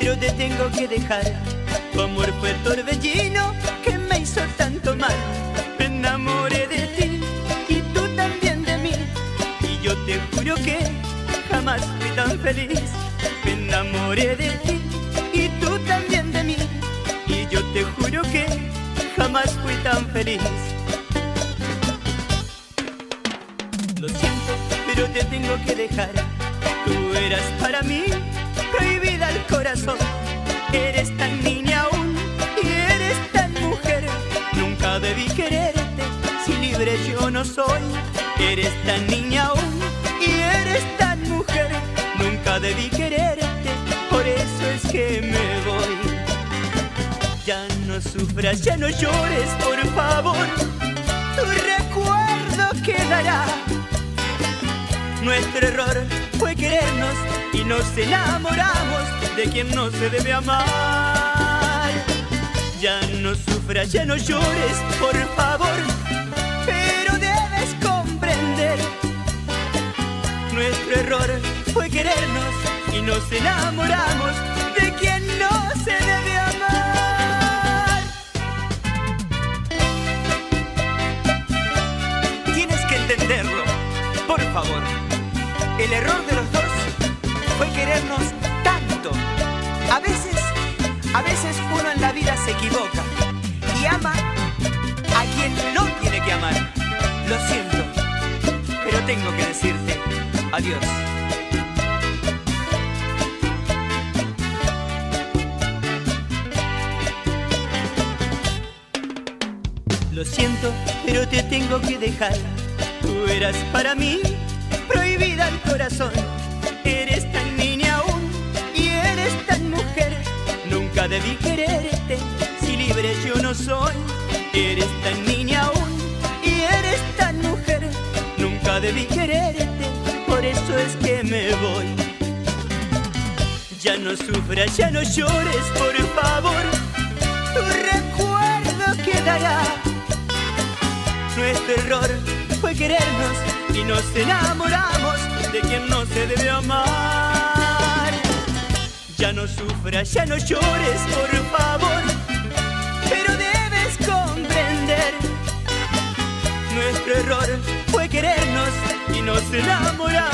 pero te tengo que dejar. Tu amor fue el torbellino que me hizo tanto mal. Me enamoré de ti y tú también de mí, y yo te juro que jamás fui tan feliz. Me enamoré de ti y tú también de mí, y yo te juro que jamás fui tan feliz. Lo siento, pero te tengo que dejar. Tú eras para mí prohibida al corazón. Eres tan niña aún y eres tan mujer. Nunca debí quererte si libre yo no soy. Eres tan niña aún y eres tan mujer. Nunca debí quererte, por eso es que me voy. Ya no sufras, ya no llores, por favor. Tu recuerdo quedará. Nuestro error fue querernos y nos enamoramos de quien no se debe amar. Ya no sufras, ya no llores, por favor, pero debes comprender. Nuestro error fue querernos y nos enamoramos de quien no se debe amar. Tienes que entenderlo, por favor. El error de los dos fue querernos tanto. A veces uno en la vida se equivoca y ama a quien no tiene que amar. Lo siento, pero tengo que decirte adiós. Lo siento, pero te tengo que dejar. Tú eras para mí prohibida al corazón. Eres tan niña aún y eres tan mujer. Nunca debí quererte si libre yo no soy. Eres tan niña aún y eres tan mujer. Nunca debí quererte, por eso es que me voy. Ya no sufras, ya no llores, por favor. Tu recuerdo quedará. Nuestro error fue querernos y nos enamoramos de quien no se debe amar. Ya no sufras, ya no llores, por favor, pero debes comprender. Nuestro error fue querernos y nos enamoramos